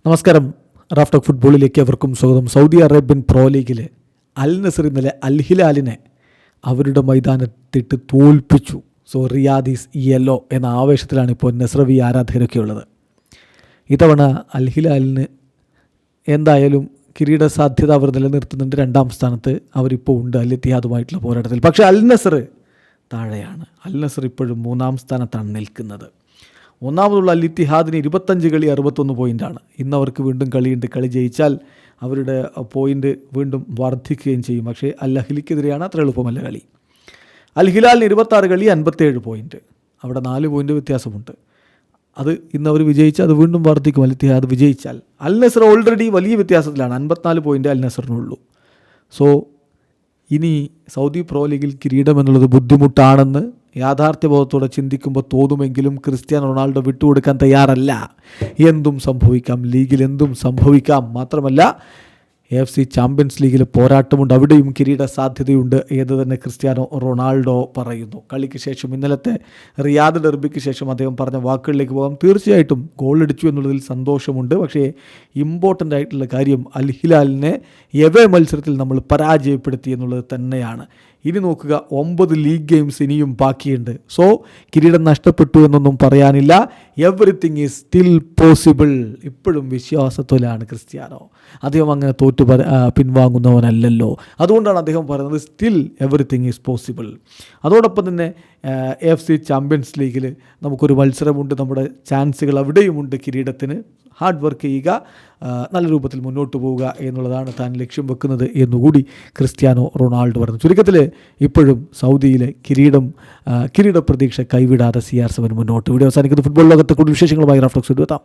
നമസ്കാരം. Raf talk ഫുട്ബോളിലേക്ക് അവർക്കും സ്വാഗതം. സൗദി അറേബ്യൻ പ്രോ ലീഗിൽ അൽ നസർ ഇന്നലെ അൽ ഹിലാലിനെ അവരുടെ മൈതാനത്തിട്ട് തോൽപ്പിച്ചു. സോ റിയാദീസ് യെല്ലോ എന്ന ആവേശത്തിലാണ് ഇപ്പോൾ നസ്രവി ആരാധകരൊക്കെ ഉള്ളത്. ഇത്തവണ അൽ ഹിലാലിന് എന്തായാലും കിരീട സാധ്യത അവർ നിലനിർത്തുന്നുണ്ട്. 2ാം സ്ഥാനത്ത് അവരിപ്പോൾ ഉണ്ട് അൽ ഇത്തിഹാദുമായിട്ടുള്ള പോരാട്ടത്തിൽ. പക്ഷേ അൽ നസർ താഴെയാണ്. അൽ നസർ ഇപ്പോഴും 3ാം സ്ഥാനത്താണ് നിൽക്കുന്നത്. ഒന്നാമതുള്ള അൽ ഇത്തിഹാദിന് 25 കളി 61 പോയിൻ്റാണ്. ഇന്ന് അവർക്ക് വീണ്ടും കളിയുണ്ട്. കളി ജയിച്ചാൽ അവരുടെ പോയിൻ്റ് വീണ്ടും വർദ്ധിക്കുകയും ചെയ്യും. പക്ഷേ അൽ അഹ്ലിക്കെതിരെയാണ്, അത്ര എളുപ്പമല്ല കളി. അൽ ഹിലാലിന് 26 കളി 57 പോയിൻറ്റ്. അവിടെ 4 പോയിൻ്റ് വ്യത്യാസമുണ്ട്. അത് ഇന്ന് അവർ വിജയിച്ചാൽ അത് വീണ്ടും വർദ്ധിക്കും. അൽ ഇത്തിഹാദ് വിജയിച്ചാൽ. അൽ നസർ ഓൾറെഡി വലിയ വ്യത്യാസത്തിലാണ്. 54 പോയിൻ്റ് അൽ നസറിനുള്ളൂ. സോ ഇനി സൗദി പ്രോ ലീഗിൽ കിരീടം എന്നുള്ളത് ബുദ്ധിമുട്ടാണെന്ന് യാഥാർത്ഥ്യബോധത്തോടെ ചിന്തിക്കുമ്പോൾ തോന്നുമെങ്കിലും ക്രിസ്ത്യാനോ റൊണാൾഡോ വിട്ടുകൊടുക്കാൻ തയ്യാറല്ല. എന്തും സംഭവിക്കാം, ലീഗിൽ എന്തും സംഭവിക്കാം. മാത്രമല്ല AFC ചാമ്പ്യൻസ് ലീഗിൽ പോരാട്ടമുണ്ട്, അവിടെയും കിരീട സാധ്യതയുണ്ട് എന്ന് തന്നെ ക്രിസ്ത്യാനോ റൊണാൾഡോ പറയുന്നു. കളിക്ക് ശേഷം, ഇന്നലത്തെ റിയാദ് ഡെർബിക്ക് ശേഷം അദ്ദേഹം പറഞ്ഞ വാക്കുകളിലേക്ക് പോകാം. തീർച്ചയായിട്ടും ഗോളടിച്ചു എന്നുള്ളതിൽ സന്തോഷമുണ്ട്. പക്ഷേ ഇമ്പോർട്ടൻ്റ് ആയിട്ടുള്ള കാര്യം അൽ ഹിലാലിനെ എവേ മത്സരത്തിൽ നമ്മൾ പരാജയപ്പെടുത്തി എന്നുള്ളത് തന്നെയാണ്. ഇനി നോക്കുക, 9 ലീഗ് ഗെയിംസ് ഇനിയും ബാക്കിയുണ്ട്. സോ കിരീടം നഷ്ടപ്പെട്ടു എന്നൊന്നും പറയാനില്ല. Everything is still possible. ഇപ്പോഴും വിശ്വാസത്തിലാണ് ക്രിസ്ത്യാനോ. അദ്ദേഹം അങ്ങനെ പിൻവാങ്ങുന്നവനല്ലല്ലോ. അതുകൊണ്ടാണ് അദ്ദേഹം പറയുന്നത് സ്റ്റിൽ എവറിത്തിങ് ഈസ് പോസിബിൾ. അതോടൊപ്പം തന്നെ AFC ചാമ്പ്യൻസ് ലീഗിൽ നമുക്കൊരു മത്സരമുണ്ട്. നമ്മുടെ ചാൻസുകൾ അവിടെയുമുണ്ട് കിരീടത്തിന്. ഹാർഡ് വർക്ക് ചെയ്യുക, നല്ല രൂപത്തിൽ മുന്നോട്ട് പോവുക എന്നുള്ളതാണ് താൻ ലക്ഷ്യം വെക്കുന്നത് എന്നുകൂടി ക്രിസ്ത്യാനോ റൊണാൾഡോ പറഞ്ഞു. ചുരുക്കത്തിൽ ഇപ്പോഴും സൗദിയിലെ കിരീട പ്രതീക്ഷ കൈവിടാതെ CR7 മുന്നോട്ട്. വീഡിയോ അവസാനിക്കുന്ന ഫുട്ബോൾ ലോകത്തെ കൂടുതൽ വിശേഷങ്ങളുമായി റാഫ് ടോക്സ് എത്താം.